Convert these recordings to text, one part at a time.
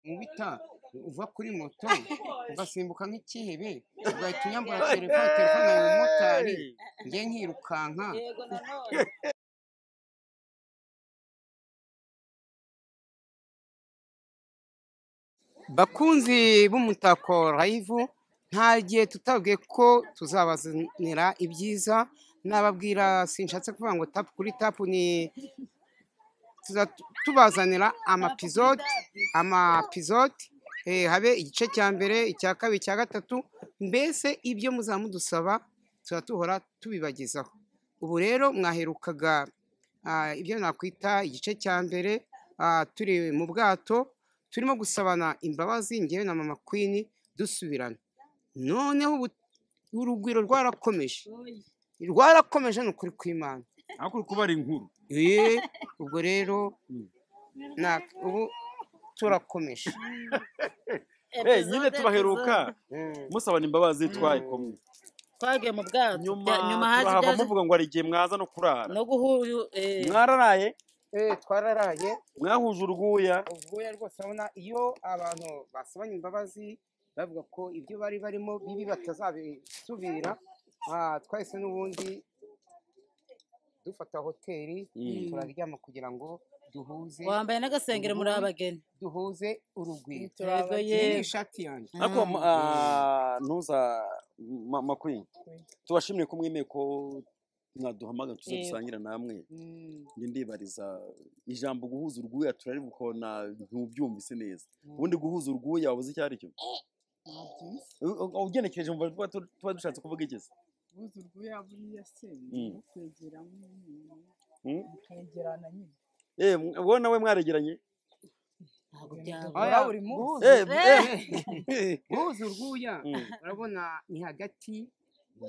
mubita uva kuri moto ugasimbuka nk'ikihebe ugahita unyambura telefone yawe umumotari njye nkirukanka. yego nanone Bakunzi b'Umutako Live, nta gihe tutabwiye ko tuzabazanira ibyiza. Nababwira sinshatse kuvuga ngo tapu kuri tapu, ni tubazanira amapizode habe igice cya mbere, icya kabiri, icya gatatu, mbese ibyo muzamudusaba tuba tuhora tubibagezaho. Ubu rero mwaherukaga ibyo nakwita igice cya mbere, turi mu bwato turimo gusabana imbabazi ngewe na mama Queen dusubirana. Noneho urugwiro rwarakomeje ni ukuri kw'Imana, ariko uri kubara inkuru. ubwo rero ubu turakomeje. Nyine tubaheruka musabana imbabazi twayikomwe, twagiye mu bwato nyuma turahava muvuga ngo hari igihe mwaza no kurara no guhura. Mwararaye? Twararaye. Mwahuje urwuya rwose. Urabona iyo abantu basabanye imbabazi bavuga ko ibyo bari barimo bibi batazabisubira, twahise n'ubundi dufata hoteli turaryama kugira ngo duhuze. Wambaye n'agasengero muri abageni, duhuze urugwiro. Iyi ni ishati yanjye. ariko ntuza mama Queen, tubashimire ko mwemeye ko mwaduhamagara tuze dusangira namwe. Njye ndibariza ijambo guhuza urwuya turari bukona ntubyumvise neza. Ubundi guhuza urwuya wabuze icyo ari cyo? Ugenekereje mu tuba dushatse kuvuga iki se? Guhuza urwuya buriya se ni kwegerana nyine. Wowe nawe mwaregeranye? ntabwo byaba buri munsi. Guhuza urwuya urabona ni hagati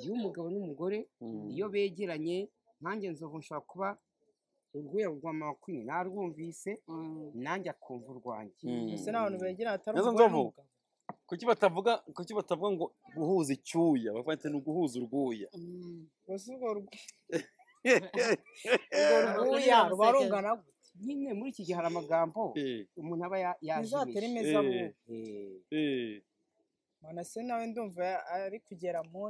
y'umugabo n'umugore. Iyo begeranye nkanjye Nzovu nshobora kuba urwuya rwa mama Queen narwumvise nanjye akumva urwanjye. Ese n'abantu begerana atari Nzovu, umugabo. kuki batavuga ngo guhuza icyuya, bafite no guhuza urwuya? Gusa urwo rwuya ruba rungana gute? Nyine muri iki gihe hari amagambo umuntu aba Izatera yajimije. imezabubu. Mana se nawe ndumva ari kugera mu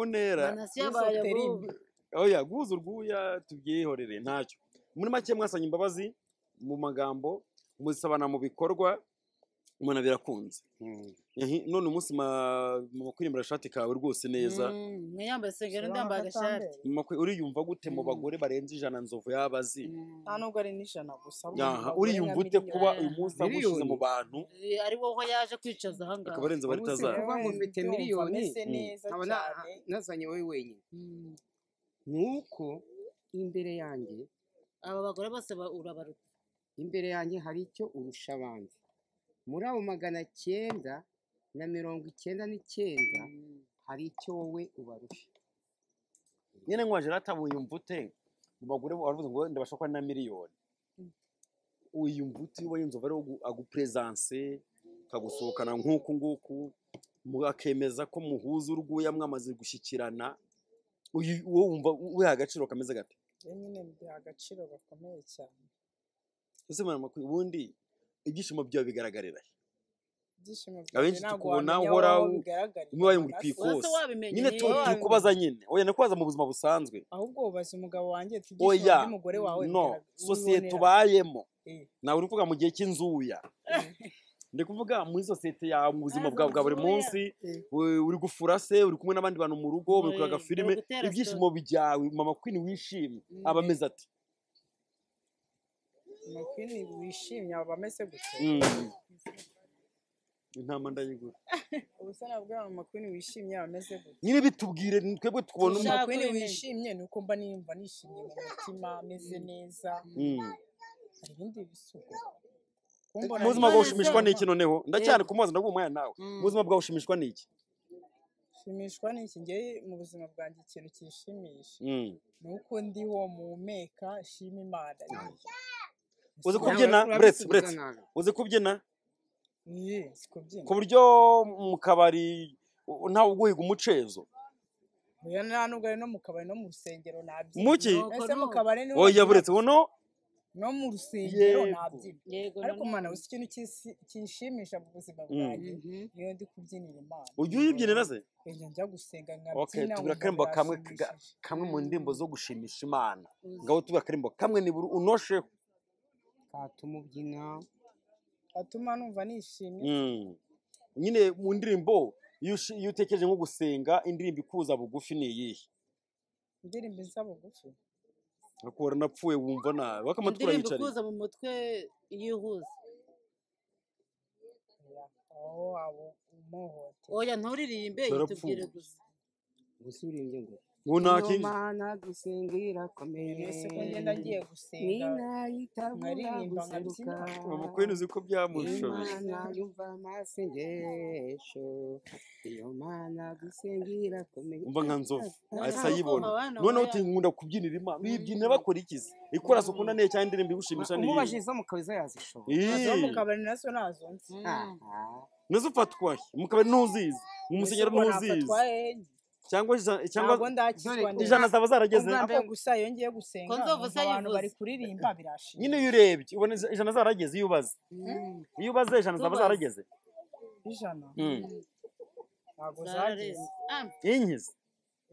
ntera. manasi yabaye bubi. Oya, guhuza urwuya tubyihorere ntacyo. Muri make mwasanye imbabazi mu magambo, muzisabana mu bikorwa, umuntu birakunze. None umunsi mama Queen murashati kawe rwose neza. Mwe yambaye isengero undi yambaye agashati. Mama Queen uriyumva gute mu bagore barenze 100 Nzovu yabazi? nta nubwo ari n'ijana gusa. Uriyumva ute kuba uyu munsi agushize mu bantu ari wowe yaje kwicaza aha ngaha? akabarenza bari tazara. Kuvuga ngo mfite miliyoni nkaba nazanye wowe wenyine. Nuko imbere yanjye aba bagore bose urabaruta. imbere yanjye hari icyo urusha abandi. Muri abo 999 hari icyo wowe ubarusha. Nyine nkwaje ratabuyumva ute mu bagore baravuze ngo ndabashaka na miliyoni. Uyumva ute wowe Nzovu ari agupresence kagusohokana nk'uku nguku mugakemeza ko muhuza urwuya mwamaze gushyikirana? Wowe wumva we agaciro kameze gate? Nyine ndi agaciro gakomeye cyane. Ese mama Queen ubundi ibyishimo byawe bigaragarira Ibyishimo abenshi tukubona uhora umwe muri kwikose. Nyine tukubaza nyine oya nakubaza mu buzima busanzwe, ahubwo ubaza umugabo wanjye tugishima n'umugore wawe. No societe tubayemo nawe uri kuvuga mu gihe cy'inzuya. Ndi kuvuga muri societe ya mu buzima bwa buri munsi, uri gufura se, uri kumwe n'abandi bantu mu rugo, muri kuraga filime, ibyishimo bijyawe mama Queen wishimye abameze ati? Mama Queen wishimye abameze gute? Intama ndayigura. Ubusa nabwo mama Queen wishimye abameze gute? Nyine bitubwire twebwe tukubona mama Queen wishimye nuko mba nimba nishimye mu mutima meze neza. Hari ibindi bisuko. Muzima bwawe ushimishwa n'iki noneho? Ndacyane kumubaza ndaguha umwanya nawe. Muzima bwawe ushimishwa n'iki? Shimishwa n'iki ngiye mu buzima bwanjye ikintu kishimisha. Nuko ndiho muhumeka shima Imana. Uzi kubyina bretse uzi kubyina? Sikubyina. Ku buryo mu kabari ntawe uguhiga umucezo? Oya nta nubwo ari no mu kabari no mu rusengero nabyina. Muki? Ese mu kabari ni oya buretse uno no mu rusengero Yego. nabyina yego ariko mana nanone. uzi ikintu kinshimisha mu buzima bwanjye iyo ndi kubyinira Imana ujya uyibyinira se njya gusenga okay nkabyina tubwira akarimbo kamwe mu ndirimbo zo gushimisha Imana ngaho tubwira akarimbo kamwe nibura unosheho katuma ubyina atuma numva nishimye nyine mu ndirimbo iyo utekereje nko gusenga indirimbo ikuza bugufi ni iyihe indirimbo iza bugufi akora napfuye wumva nabi bakamatura indirimbo yicariye ikuza mu mutwe yihuza. abo umuhote Oya nturirimbe Turapfuye. yitubwire gusa. gusubira ngo ngo ntakindi Imana dusenga irakomeye mbese ko ngenda ngiye gusenga ninayitabura nkaririmba guseruka nkabyina amakuru uzi ko byamushobeye Imana yumva amasengesho iyo Mana dusenga irakomeye umva nka nzovu Noneho asa ayibona kumva abana noneho baya- uti nkunda kubyinira Imana uyibyinira bakora iki se ikora se ukunda neza cyangwa indirimbo igushimisha ni umubajije iyihe izo mu kabeza yazishobora zo mu Ih, kabari nazo nazo nzi nazo ufatwa he mu kabari ntuzizi mu musenyero Mbese ubwo ntuzizi nafatwa henye cyangwa ntabwo ndakizwa ijana zaba zarageze Ubwa mbere ako gusa iyo ngiye gusenga Ko nzovu numva abantu sayivuze. bari kuririmba birashimye nyine iyo urebye ubona ijana zarageze iyo ubaze iyo ubaze ijana zaba Tubaze. zarageze ijana ntabwo Zarareze. zageze inkizi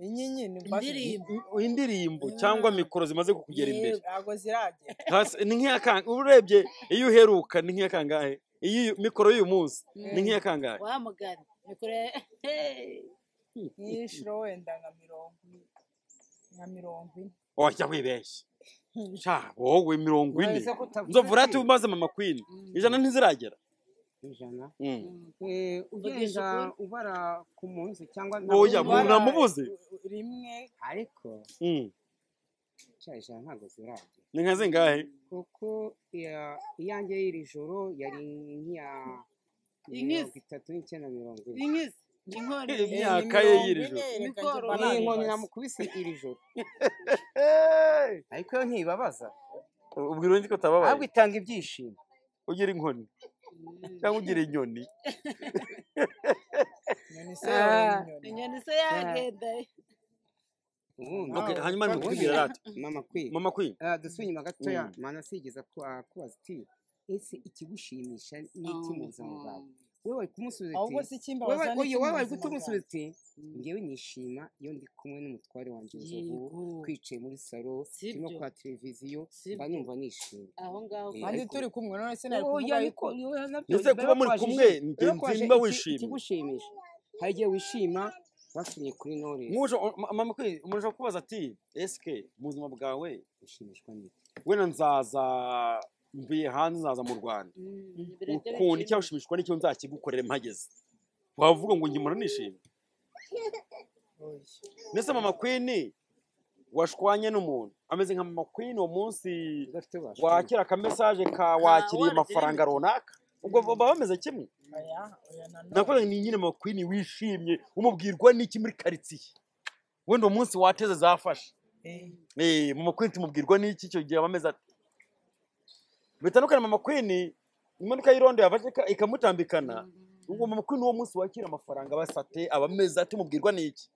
inyinya ni Indirimbo. indirimbo cyangwa mikoro zimaze kukugera imbere ntabwo ziragera ni nk'iyakangahe urebye iyo uheruka ni nk'iyakangahe iyi mikoro y'uyu munsi ni nk'iyakangahe Wa mugani. Mikore. nk'inshuro wenda nka mirongo ine wajya wibeshya sha wowe 40 Uretse ko utavuze nzovu urate ati- umaze mama queen ijana ntiziragera ijana Vugisha ugenda ubara ku munsi cyangwa Oya, ntabwo ubara, namubuze rimwe ariko cya ijana ntabwo ziragera ni nka zingahe kuko iyanjye y'iri joro yari nk'iya Inkizi. 39 Inkizi. Inkoni. imyaka ye y'iri joro Mikoro. iyi nkoni namukubise iri joro ariko yo ntibabaza ubwira undi ko utababaye ahubwo itanga ibyishimo ugira inkoni cyangwa ugira inyoni inyoni se inyoni Inyoni se yagenda. ubundi Okay, hanyuma nimukubwira rata mama kwi mama queen dusuye inyuma gatoya mana sigeza kubaza iti ese ikigushimisha ni iki mu buzima bwawe wowe wari kumusubiza ahubwo ati si ikimbabaza wowe wari n'ikimuzima kumusubiza ati ngewe nishima iyo ndi kumwe n'umutware wanjye Nzovu twicaye muri salo Si turimo byo. kwa televiziyo Si mba byo. numva nishimye Aho ngaho. kandi ariko- turi kumwe none se nari Oya, kuvuga ariko yuko Ese kuba muri kumwe ngenzi mba wishimye ikigushimisha hari igihe wishima wakinye kuri Knowless mama queen umuntu ashobora kubaza ati eske mu buzima bwawe ushimishwa n'iki wenda nzaza mvuye hanze nzaza mu Rwanda ukunda icyo ushimishwa n'icyo nzakigukorera mpageze wavuga ngo ngimura nishimye mbese mama queen washwanye n'umuntu ameze nka mama queen uwo munsi udafite ubasha wakira akamesaje ka wakiriye amafaranga runaka ubwo baba bameze kimwe oya nakoze ni nyine mama queen wishimye umubwirwa n'iki muri karitsiye wenda uwo munsi wateze zafashe mama queen tumubwirwa n'iki icyo gihe abameze ati bitandukanye mama queen imodoka y'irondo yafashe ikamutambikana ubwo mama queen uwo munsi wakira amafaranga basate abameze ati mubwirwa n'iki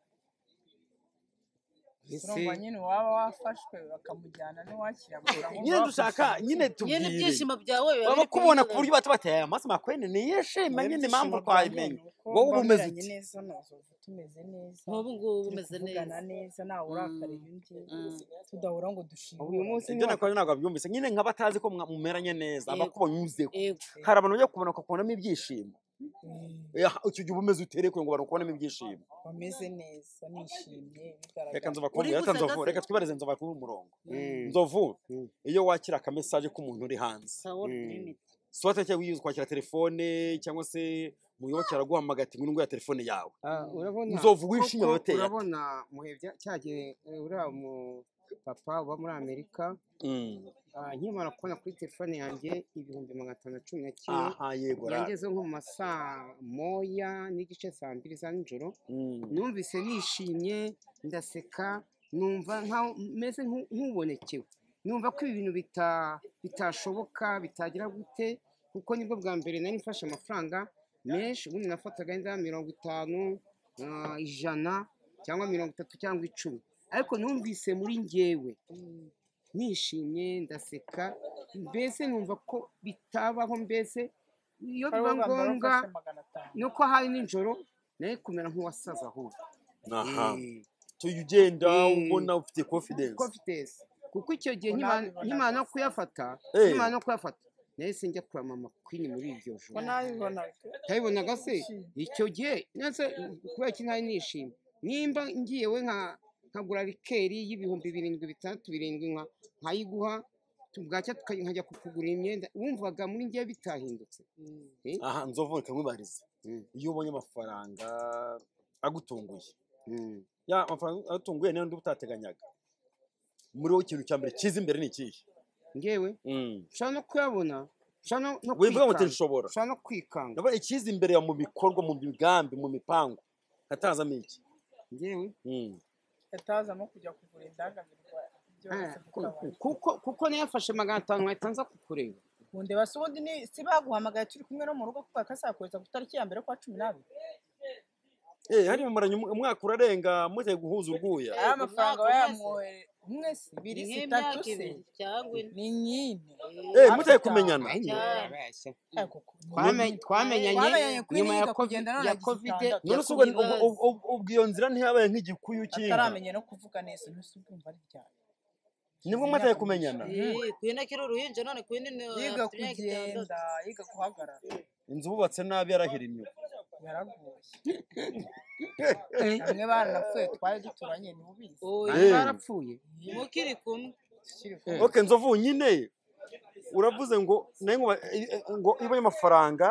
urumva nyine waba wafashwe bakamujyana n'iwakira amafaranga nyine dushaka nyine Nyine tubwire ibyishimo byawe biba baba biri kubona ku kuri buryo bata bateye amaso mama queen niyishima nyine impamvu twayimenya wowe uba umeze uti neza nazovu tumeze neza Nk'ubu ngubu umeze tuvugana neza ntawe urakarira undi tudahura ngo dushimure uyu munsi ibyo nakoze ntabwo babyumvise nyine nk'abatazi ko mumeranye neza Yego. abakubonye unyuzeho Yego. hari abantu bajya kubona bakakubonamo ibyishimo icyo gihe uba umeze utere kugira ngo bakubonemo ibyishimo bameze neza nishimye reka bigaragara nzova Uri reka guseka nzovu se? reka twibarize nzova kuri umurongo Mm. nzovu Mm. iyo wakira akamesaje k'umuntu uri hanze Sawuri limit. swata cyangwa wiyuza kwakira telefone cyangwa se muyoboke araguhamagara ati ngwino nguya telefone yawe urabona Nzovu wishimye koko abateye ate? urabona muhebya cyagiye uriya mu papa uba muri Amerika nkimara kubona kuri telefone yanjye 511 aha yego yangeze nko mu masaa moya n'igice saa 2 za nijoro numvise nishimye ndaseka numva meze nk'ubonekewe numva ko ibi bintu bitashoboka bitagira gute kuko nibwo bwa mbere nari mfashe amafaranga menshi ubundi nafataga inda 50 100 cyangwa 30 cyangwa 10 ariko numvise muri njyewe nishimye ndaseka mbese numva ko bitabaho, mbese iyo Kari biba u Rwanda ngombwa rufashe 500. nuko hari nijoro nawe kumera nk'uwasaza ahubwo. aha Eh, tuyu ugenda Eh. ubona ufite confidence confidence kuko icyo gihe Ko nabibona nkimara no gusa. kuyafata Eh. nkimara no kuyafata nahise njya kureba mama Queen muri iryo Ko joro. nabibonaga. utabibonaga se Nishimye. icyo gihe nase kubera ko ntari nishimye nimba ngiye we nkagura rikeri y'ibihumbi 7, 6, 7 nkayiguha bwacya nkajya kukugurira imyenda wumvaga muri ngiye bitahindutse. aha nzovu reka nkwibarize Mm. iyo ubonye amafaranga agutunguye Mm. ya amafaranga agutunguye niyo ndi utateganyaga muri wowe ikintu cya mbere kiza imbere ni ikihe ngewe nshobora no kuyabona nshobora no wivuga ngo kwikanga nshobora nshobora no kwikanga ndabona ikiza imbere ya mu bikorwa mu migambi mu mipango hatazamo iki ngewe Yatazamo kujya kugura indangamirwa byose tukabana. kuko nayafashe 500 nkahita nza kukureba. Ubundi basundi ni si baguhamagaye turi kumwe no mu rugo kuko akasakweza ku tariki ya mbere kwa 12. hari mumuranye umwaka urarenga muteye guhuza urwuya Aya mafaranga Umwaka wayamwohere umwe se ni biri nk'imyaka 3 se ibiri cyangwa ine. ni nyine. muteye kumenyana Twamenyanye Twamenyanye kuri nyuma niga kugenda none ya agize covid. itandatu. none se ubwo iyo nzira ntiyabaye nk'igikuyu cy'inka Ataramenye no kuvuga neza ntusubumva ari ryari. nibwo muteye kumenyana Kwina kiri uruhinja none kwina ni Yiga kugenda, yiga guhagarara. inzu bubatse nabi yarahirimye Yaraguye. Bamwe baranapfuye twari duturanye ni ubizi. Bari barapfuye. mukiri kumwe. Tukiri kumwe. okay nzovu nyine uravuze ngo ngo ibonye amafaranga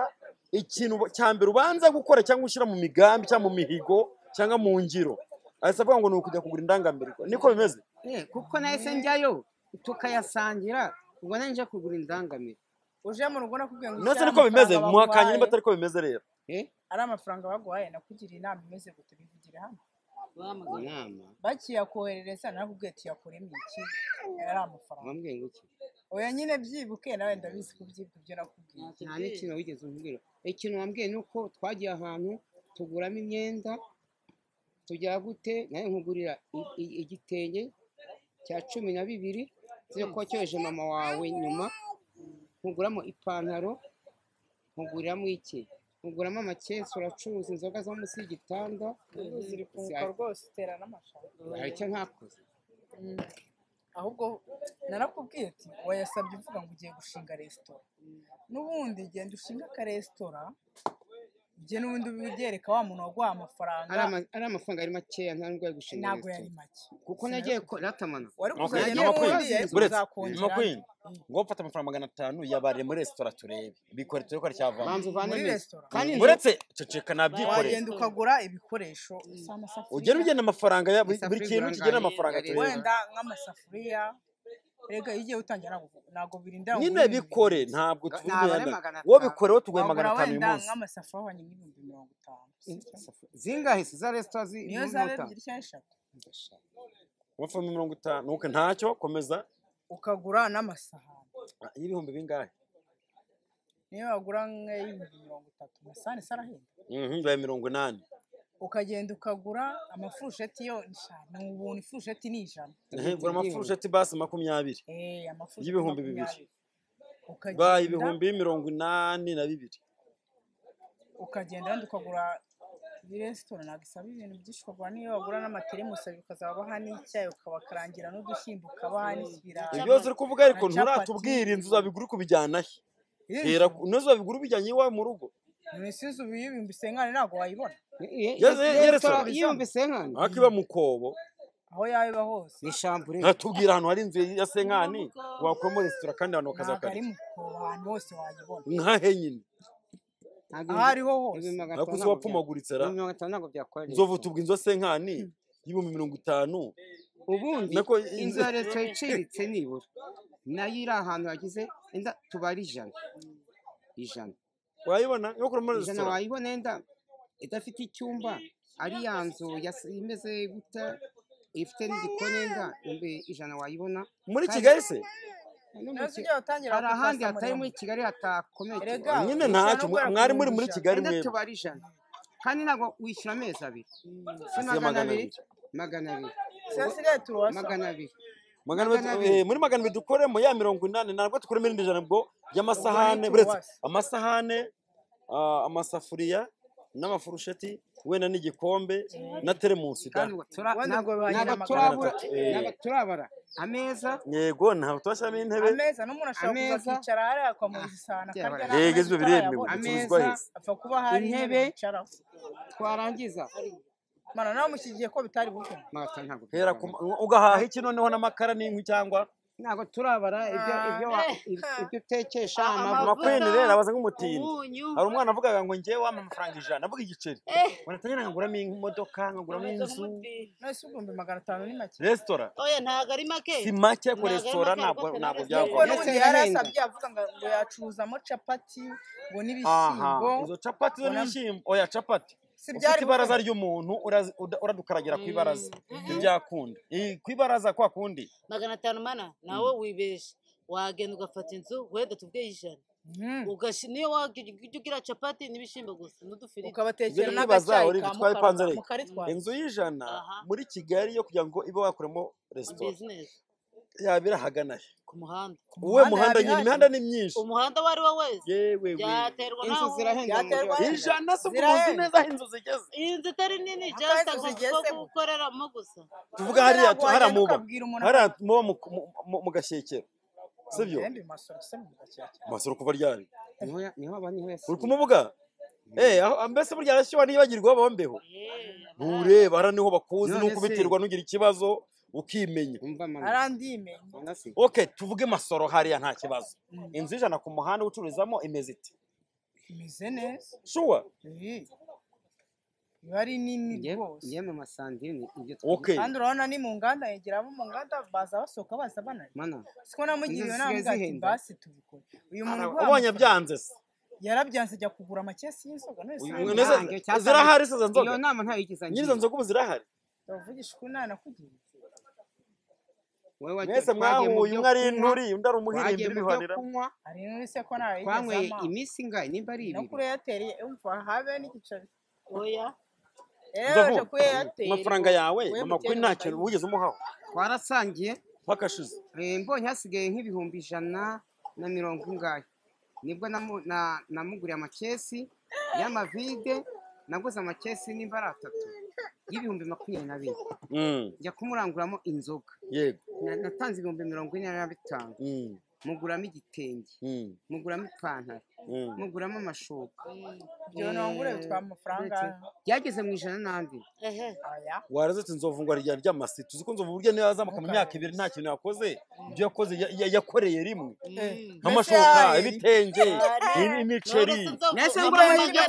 ikintu cya mbere ubanza gukora cyangwa ushyira mu migambi cyangwa mu mihigo cyangwa mu ngiro ahise avuga ngo ni ukujya kugura indangamirwa niko bimeze kuko nahise njyayo tukayasangira ubwo nanje kugura indangamirwa. Uje mu rugo nakubwiye ngo nose niko bimeze muhakanye nimba atari ko bimeze rero ari amafaranga baguhaye nakugira inama imeze gute bivugire hano. inama Bakiyakoherereza nakubwiye tuyakuremo iki ari amafaranga. wambwiye ngo iki? Oya nyine byibuke nawe ndabizi kubyibuka ibyo nakubwiye. nta n'ikintu wigeze umbwira. Ikintu wambwiye ni uko twagiye ahantu tuguramo imyenda tujya gute nawe nkugurira igitenge cya 12 cyo ko cyoje mama wawe nyuma nkuguramo ipantaro nkuguriramo iki nkuguramo amakesi uracuruza inzoga zo munsi y'igitanda Ziri kunguka rwose utera n'amashaka. hari icyo ntakoze. Ahubwo narakubwiye ati wayasabye uvuga ngo ugiye gushinga resitora n'ubundi genda ushinga akaresitora njye n'ubundi ubyereka wa muntu waguha amafaranga ari amafaranga ari makeya nta nubwo ari gushinga ntabwo yari make kuko nagiye ratamana wari Okay, kuzagenda Mama n'ubundi Queen, ariko uretse uzakongera Mama Queen, ngo ufate amafaranga 500 yabare muri resitora turebe bikore turi ko cyavamo banza uvane muri neza resitora. kandi uretse ceceka nabyikoreye wagenda ukagura ibikoresho ugera ugena amafaranga ya buri Isafuriya kintu igura kigena angahe? amafaranga Yari- turebe wenda nk'amasafuriya rega iyo ugiye utangira ntabwo birinda nyine bikore ntabwo ntabwo ari tubimenya 500. wowe bikoreho tuguhe wagura 500 wenda umunsi nk'amasafuriya wanye n'ibihumbi 50. zingahe se za resitora niyo zaba ebyiri cyangwa eshatu amafaranga 50 nuko ntacyo komeza ukagura n'amasahani y'ibihumbi bingahe niyo wagura nk'ibihumbi 30 amasahani se arahenda baye 80 ukagenda ukagura amafurusheti yo ni ubuntu ifurusheti ni 100. gura amafurusheti basi 20 amafurusheti y'ibihumbi 20. bibiri. Ukagenda- baye ibihumbi 82 ukagenda wenda ukagura resitora ntabwo isaba ibintu byinshi ukagura niyo wagura n'amateremusi abiri ukazabaha n'icyayi ukabakarangira n'udushyimbo ukabaha n'ibirayi ibyo byose uri kuvuga ariko nturatubwira inzu zabigura kubijyana he hera unoze babigura ubijyanye iwawe mu rugo imisizi ubu y'ibihumbi senkani ntabwo wayibona yiyumvise nkani ariko iba mu kobo aho yaba iba hose ni shambure ntatubwira ahantu hari inzu ya senkani wakuramo resitora kandi abantu ntabwo ari bakazakarya mu kobo ahantu hose wayibona nkahe nyine aho ariho hose ariko uzi wapfumaguritse ra ntabwo byakora nzovu tubwa inzu ya senkani y'ibihumbi 50 ubundi nako inzu ya leta iciriritse nibura nayo iri ahantu hagize enda tubara 100 wayibona yo kuramo 100 resitora wayibona enda idafite icyumba ari ya nzu imeze guta ifite n'igikoni enda 100 wayibona muri Kigali se neza ujya utangira hari ahandi hatari muri Kigali hatakomeye Erega, nyine ntacyo mwari muri Kigali enda mwebwe tubara 100 kandi ntabwo wishyura amezi abiri si Asiye 200 200 sasigaye turuwasa 200 muri 200 dukoremo ya 80 ntabwo tukuremo irindi jana bwo y'amasahane buretse amasahane amasafuriya n'amafurusheti wenda n'igikombe na teremusi turabara ameza yego ntabwo twashyiramo intebe ameza n'umuntu ashobora kuza akicara hariya akamuha isahani akarya yego ibyo biremewe bicuruzwa hese apfa kuba hari intebe yicaraho twarangiza mana nawe mushyigiye ko bitari buke hera ugahaha iki noneho n'amakara n'inkwi cyangwa ntabwo turabara ibyo utekesha amakwene rero abaza nk'umutindi hari umwana avugaga ngo njyewe wampa amafaranga 100 avuga igiceri wanatangira nkaguramo imodoka nkaguramo inzu nose ugomba 500 ni make restaurant oya ntago ari make si make ko restaurant ntabwo kuko n'ubundi yarasabye avuga ngo yacuzamo capati ngo n'ibishyimbo izo capati zo n'ibishyimbo oya capati ufite ibaraza ry'umuntu uradukaragira ku ibaraza ntibyakunda ku ibaraza kwa kundi 500 mana nawe wibeshe wagenda ugafata inzu wenda tubwiye 100 niyo wagira capati n'ibishimbo gusa n'udufiriti ukabatekera n'agacayi inzu y'100 muri Kigali yo kugira ngo ibe wakuremo restaurant yabira hagana ku muhanda uwe muhanda nyine imihanda ni myinshi umuhanda wari wo wese yewe yaterwa inzu zirahenda 100 se kuzi neza inzu zigeze inzu tari nini just gukoreramo gusa tuvuga hariya haramuba mu gashyekero sibyo masoro kuva ryari niho abandi hese uri kumuvuga mbese burya arashywa nibagirwa bombeho ntureba ara niho bakuzi nuko bitirwa nugira ikibazo ukimenya arandimenya okay tuvuge masoro hariya nta kibazo inzu y'ijana ku muhanda ucururizamo imeze ite imeze neza sure bari nini rwose yeme masandini ibyo kandi urabona ni mu nganda yegeramo mu nganda baza basohoka baza banari siko namugiriye nama ngati basi tubikora uyu muntu ubonye byanze se yarabyanze ajya kugura amakesi y'inzoga none zirahari se zo nzoga iyo nama ntayigizanye nyirizo nzoga ubu zirahari bavugisha ukuna nakugiye mwese mwahuye umwe ari inturi undi ari umuhirimbi bihanira ari inturi se ko nawe twanyweye iminsi ingahe nimba ari no kure yatereye umva habe n'igiceri oya amafaranga yawe amakuru nta kintu wigeze umuhaho twarasangiye bakashize mbonye hasigaye nk'ibihumbi 140 ingahe nibwo namuguriye amakesi y'amavide naguze amakesi nimba ari 3 y'ibihumbi 22 njya kumuranguramo inzoga yego natanze ibihumbi 45 muguramo igitenge muguramo ipantaro muguramo amashuka byo nongure bitwa amafaranga byageze mu 100 n'andi warazetse inzovu ngo arya ry'amasi tuzi ko inzovu burya niyo yazamuka mu myaka 2 nta kintu yakoze ibyo yakoze yakoreye rimwe nk'amashuka ibitenge imiceri nese nguramo ibyo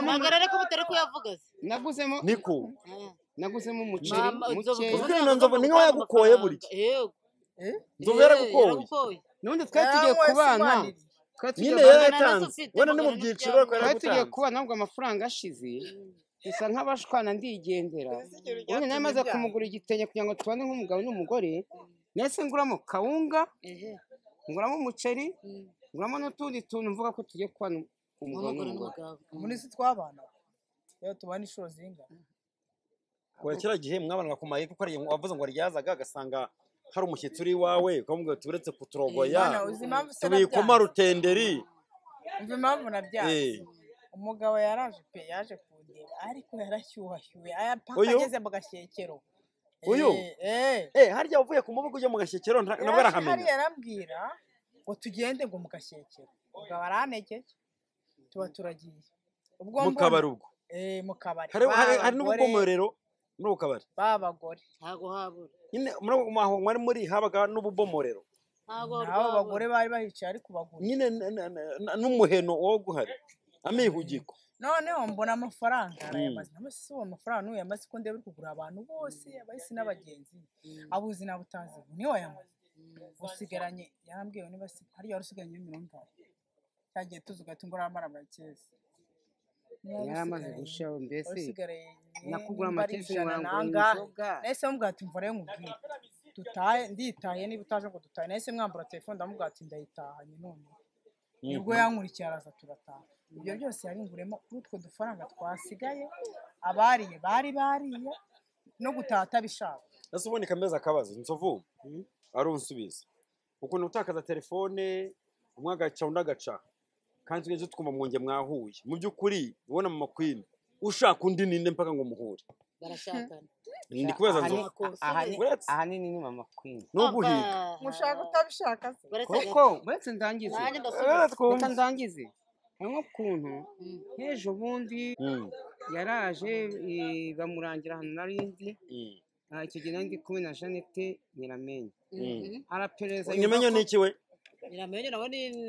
nagarare ko bitari ko yavuga naguzemo niko naguzemo umuceri muke inzovu ni nko yagukoye buri inzovu yaragukoye none twari tugiye kubana nyine yaratanze wenda ni mu byiciro twari tugiye kubana nubwo amafaranga ashize bisa nk'abashwana ndigendera none nawe maze kumugura igitenge kugira ngo tubane nk'umugabo n'umugore nese nguramo kawunga nguramo umuceri nguramo n'utundi tuntu mvuga ko tugiye kubana umugabo n'umugore muri si twabana rero tubana inshuro zingana kera gihe mwabanaga ku maye kuko ari wavuze ngo ryazaga agasanga hari umushyitsi uri iwawe ukamubwira ati uretse kuturogoya tubikoma rutenderi umva impamvu nabyanze umugabo yaraje pe yaje kundeba ariko yarashyuhashyuye ayapaka ageze mu gashyekero uyu harya uvuye ku mubuga ujya mu gashyekero nabwo arahamenya hari yarambwira ngo tugende ngo mu gashyekero ubwo baranekeye tuba turagiye ubwo mu kabari ubwo mu kabari hari n'ububomorero muri ubu kabari babagore ntago habura nyine mwari muri habaga n'ububomorero ntago abagore bari bahicaye ariko bagura nyine n'umuheno wo guhari amihugiko noneho mbona amafaranga arayamaze namase uwo mafaranga n'uyu yamaze ko ndebe kugura abantu bose abahisi n'abagenzi abuzi nabutazi ni wayamaze usigaranye yarambwiye niba hariya usigaranye 40 cyagiye tuzuga ngo ramara amakezi yaramaze gushaho mbese nakugura amakezi nese mbwa ati mvore nkubwire tutaye nditaye niba utaje ngo dutaye nese mwambura telefone ndamubwira ati ndayitahanye none nibwo yankurikiye araza turataha ibyo byose yaringuremo utwo dufaranga twasigaye abariye bari no gutata bishaka ese ubundi kameza akabazo inzovu ari unsubiza ukuntu utakaza telefone umwe agaca undi agaca kandi tugeze twumva mwonge mwahuye mu by'ukuri ubona Mama Queen ushaka undi ninde mpaka ngo muhure barashakana ndi kubaza nzovu ahanini ni Mama Queen no guhiga mushaka utabishaka se koko uretse ndangize nanjye ndasubiza reka ndangize harimo ukuntu nk'ejo bundi yaraje bamurangira ahantu narindi icyo gihe nari ndi kumwe na Jeannette Nyiramenye arapereza Nyiramenye ni iki we Nyiramenye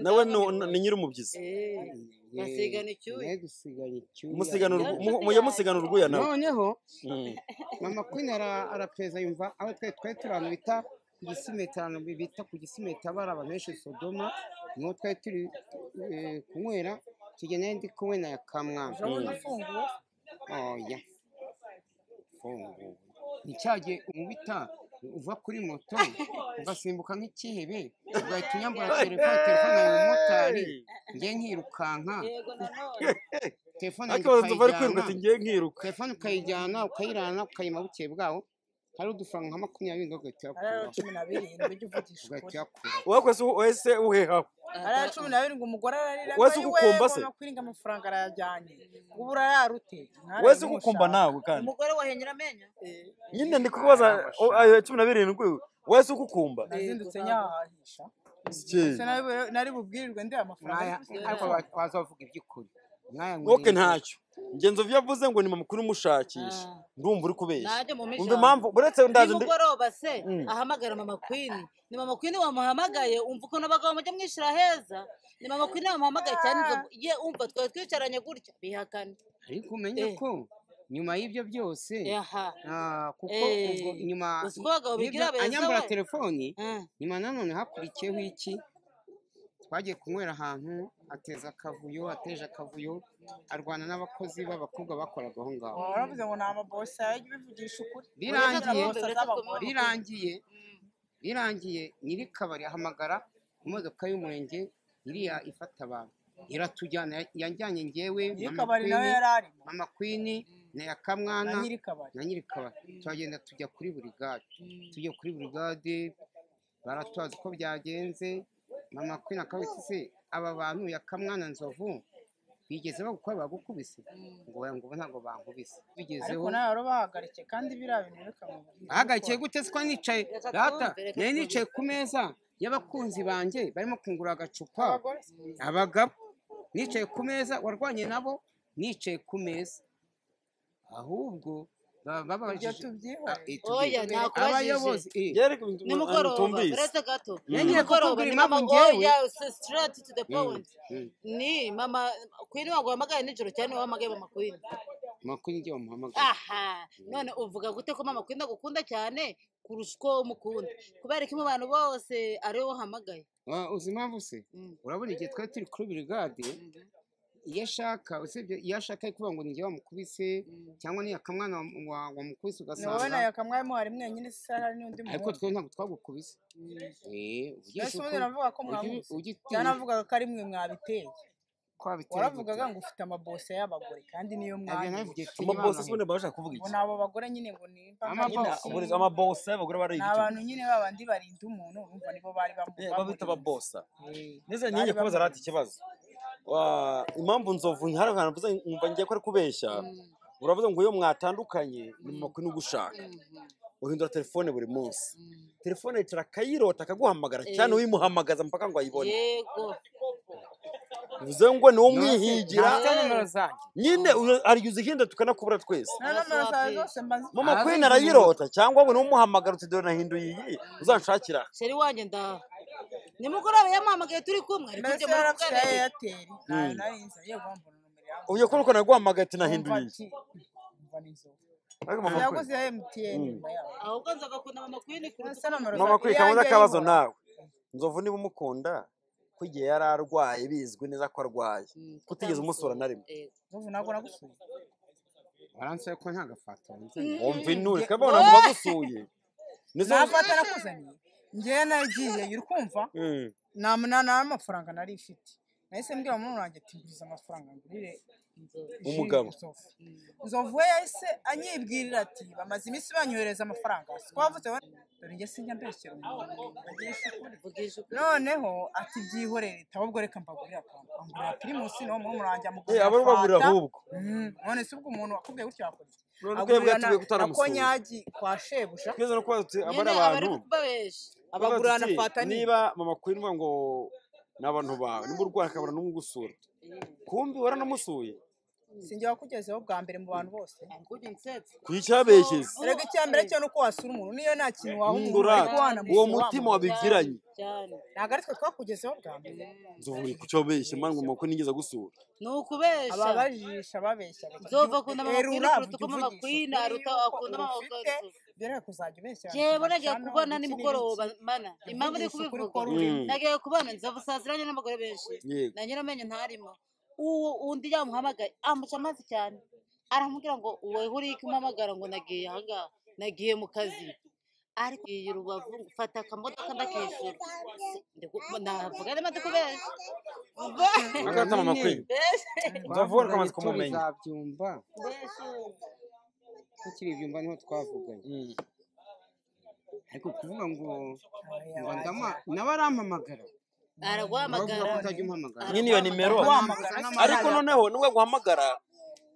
nawe ni nyir'umubyizi basigana icyuya mujya musigana urwuya nawe noneho Mama Queen arapereza yumva aho twari turi ahantu bita ku Gisimetano bita ku Gisimeta bari abantu benshi Sodoma niho twari turi kunywera icyo gihe nari ndi kumwe na Yakamwana oya icyagiye umubita uva kuri moto ugasimbuka nk'ikihebe ugahita unyambura telefone ya motari ngiye nkirukanka telefone ukayijyana ukayirana ukayima bukeye bwaho hari udufaranga nka 20 ugahita uyakura wakwese wese uheha ari 12 ngo umugore ararira wese ugukumba se kwiringa amafaranga arayajyanye ubu urararute wese ugukumba nawe kandi umugore wahenyera amenya nyine ndi kubaza ayo 12 wese ugukumba nazindutse nyahahisha nari bubwirirwe ndi amafaranga ariko bazavuga iby'ukuri oke ntacyo ngenzo vyavuze ngo ni Mama Queen umushakisha ndumva uri kubeshya umva impamvu buretse ndaje ndi mugoroba se ahamagara Mama Queen ni Mama Queen wamuhamagaye umva uko nabagabo mujya mwishira heza ni Mama Queen wamuhamagaye cyane ye umva twari twicaranye gutya bihakana ariko umenye ko nyuma y'ibyo byose kuko nyuma anyambura telefoni nyuma nanone hakurikiyeho iki twagiye kunywera ahantu ateje akavuyo arwana n'abakozi b'abakobwa bakoraga aho ngaho waravuze ngo nta mabosi yabivugisha ukuri birangiye nyiri kabari ahamagara imodoka y'umurenge iriya ifata abantu iratujyana yanjyanye ngewe Mama Queen na Yakamwana na nyiri kabari turagenda tujya kuri burigade baratubaza uko byagenze Mama Queen akabiti se aba bantu Yakamwana Nzovu bigeze bagukora bagukubise ngo ntago bankubise bigezeho ariko nayo bahagaritse kandi biriya bintu reka mubwire bahagarikiye gute se ko nicaye data nari nicaye ku meza y'abakunzi banjye barimo kungura agacupa abagabo nicaye ku meza warwanye nabo nicaye ku meza ahubwo abayobozi nimugoroba uretse gato nimugoroba straight to the point ni Mama Queen waguhamagaye nijoro cyane wahamagaye Mama Queen ngiye wamuhamagaye none uvuga gute ko Mama Queen agukunda cyane kurusha uko umukunda kubera ko mu bantu bose ariwe wahamagaye uzi impamvu se urabona igihe twari turi kuri brigade iyo ashaka usibye iyo ashaka kuvuga ngo nijye wamukubise cyangwa ni Yakamwana wamukubise ugasanga none Yakamwana mwari mwenyine sara n'undi muntu ariko twe ntabwo twagukubise yese ubundi navuga ko mwamubise cyanavuga ko ari mwe mwabiteye waravugaga ngo ufite amabose y'abagore kandi niyo mwanya amabose sibone bashaka kuvuga iki nabo bagore nyine ngo ni amabose y'abagore bari iki abantu nyine babandi barinda umuntu urumva nibo bari babita ababosa neze nyine kubaza rati ikibazo impamvu Nzovu hari ahantu mvuze numva ngiye ko ari kubeshya uravuze ngo iyo mwatandukanye ni Mama Queen ugushaka uhindura telefone buri munsi telefone yicara akayirota akaguhamagara cyane uyimuhamagaza mpaka ngo ayibone yego bivuze ngo ni umwihigira nyine arigize ikindi tukanakubura twese Mama Queen arayirota cyangwa ngo ni umuhamagara uti dore nahinduye iyi uzanshakira sheri wanjye ndaha nimugoroba yamuhamagaye turi kumwe ariko ibyo muri Airtel narinze ye bambona numero yawe uyo ko naguhamagaye ati nahinduye yaguze ya MTN ahubwo nzagakunda Mama Queen Mama Queen kamuza akabazo nawe Nzovu niba umukunda ko igihe yari arwaye bizwi neza ko arwaye kutigeze umusura na rimwe Nzovu ntabwo nagusuye waranse ko nta gafata wumva inure kabona ngo bagusuye nafata nakuzaniye njye nagiye uri kumva nta amafaranga nari ifite nahise mbwira umuntu wanjye ati nguriza amafaranga ngurire umugabo Nzovu we yahise anyibwirira ati bamaze iminsi banyohereza amafaranga twavuze dore njye sinjya mbeshyera umuntu noneho ati byihorere ahubwo reka mbagurira akantu angurira pirimusi no muri muranjye amugurira abo bagurira ahubwo none se ubwo umuntu wakubwiye gutyo yakora agurira na konyagi kwa shebuja kugeza no kuba abari abantu abagurira na fata niba mama Queen ngo n'abantu bawe niba urwaye akabura n'umugusura kumbi waranamusuye sinjye wakugezeho bwa mbere mu bantu bose kwicyabeshyeze rega icyambere cyo nuko wasura umuntu niyo nta kintu wahungura uwo mutima wabigiranye ntabwo ari twe twakugezeho bwa mbere nzovuri kucyobeshye mwana ngo ko nigeze gusura nukubesha ababajisha babeshya nzova akunda amakwina kuruta uko amakwina aruta akunda amakwina byera kuzajya ubeshya jewe nagiye kubona nimugoroba mana impamvu ndi kubivuga nagiye kubona nzova saziranye n'abagore benshi na nyiramenye ntarimo undi yamuhamagaye amuca amazi cyane aramubwira ngo wowe uri kumpamagara ngo nagiye ahangaha nagiye mu kazi ariko iyi Rubavu fata akamodoka ndakishyura navuga nima ndikubesha agata mama Queen nzavuga kamaze kumumenya zabyumva tukiri ibyumva niho twavuganye ariko kuvuga ngo nawe arampamagara araguhamagara nyine iyo nimero ariko noneho nubwo guhamagara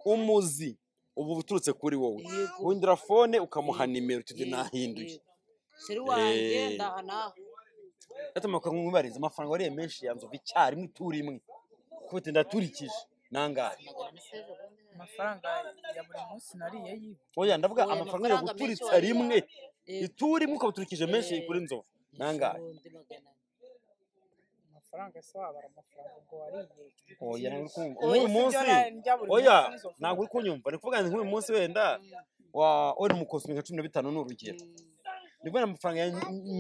umuzi ubu buturutse kuri wowe windira fone ukamuha nimero tude nahinduye seri wanjye ndahana atamanuka nk'umubariza amafaranga wariye menshi yanzova icyarimwe ituri imwe kuko ndaturikije nangahe amafaranga ya buri munsi nariye yiwe oya ndavuga amafaranga yo guturitsa rimwe ituri imwe ukabuturikije menshi kuri nzova nangahe amafaranga se wabara amafaranga ubwo wariye oya uyu munsi oya ntabwo uri kunyumva ni kuvuga ngo uyu munsi wenda uri mu kosmi nka 15 ni urugero nibwo amafaranga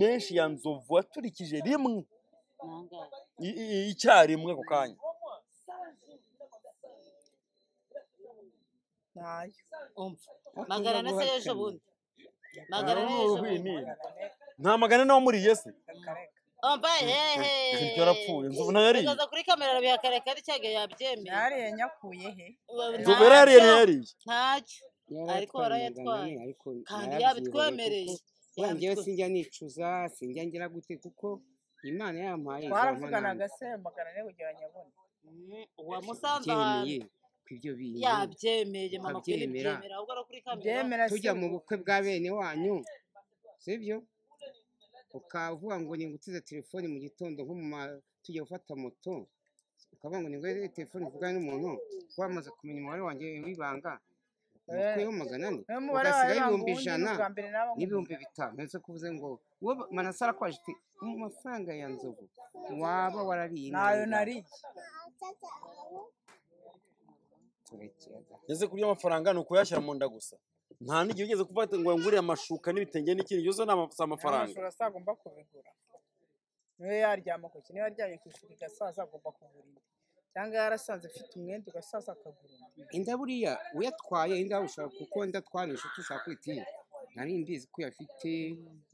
menshi ya nzovu waturikije rimwe icyarimwe ku kanya magana se ejo bundi magana nta magana nawo muriye se omba hehe cyarapfuye nzovu nayo yari kaza kuri kamera arabihakareka ari cyage yabyemeye yariye nyakuye he nzovu yari ntacyo ariko warayatwaye kandi yabitwemereye njyewe sinjya nicuza sinjya ngira gute kuko Imana yampaye twaravuganaga se magana ne kugira nyabone uwa musanze ahantu kw'ibyo bintu yabyemeye mama kwemera ahubwo ari kuri kamera tujya mu bukwe bwa bene wanyu sibyo ukavuga ngo ningutize telefone mu gitondo nko tujya gufata moto ukavuga ngo ningwe telefone uvugana n'umuntu wamaze kumenya umubare wanjye w'ibanga ukuyeho 400 ugasiga ibihumbi 100 n'ibihumbi 5 ese kuvuze ngo wowe manasara kwaje mu mafaranga ya nzovu waba warariye nayo nari Neze kuri amafaranga nuko yashyira mu nda gusa nta n'igihe ugeze kufata ngo ngurire amashuka n'ibitenge n'ikindi yose n'amafaranga amashuri asagomba kubigura niyo yaryama ku kintu yaryamye ku ishuri gasaza agomba kugura cyangwa yarasanze afite umwenda ugasaza akagura inda buriya uyatwaye inda ushaka kuko ndatwanisha tushaka kwiti nari mbizi ko yafite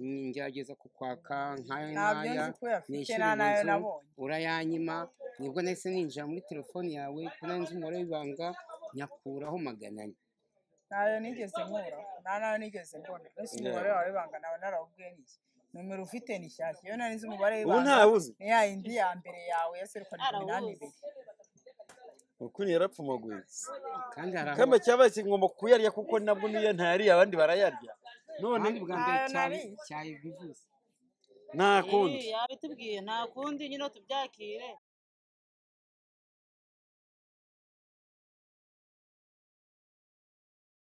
ngerageza kukwaka nkaya nishyura urayanyima nibwo nahise ninjira muri telefone yawe kuna nzi umubare w'ibanga nyakuraho 400 nayo nigeze nkura nayo nigeze mbona ese umubare wawe w'ibanga nawe narawubwiye niki numero ufite ni shyashya iyo nari nzi umubare w'ibanga ni ya indi ya mbere yawe yaseruka 82 ukuri yarapfumaguye kandi hari kamba cyabaye kigomba kuyarya kuko nabwo niyo ntayari abandi barayarya none bwa mbere cyaye bivuze nta kundi yabitubwiye nta kundi nyine tubyakire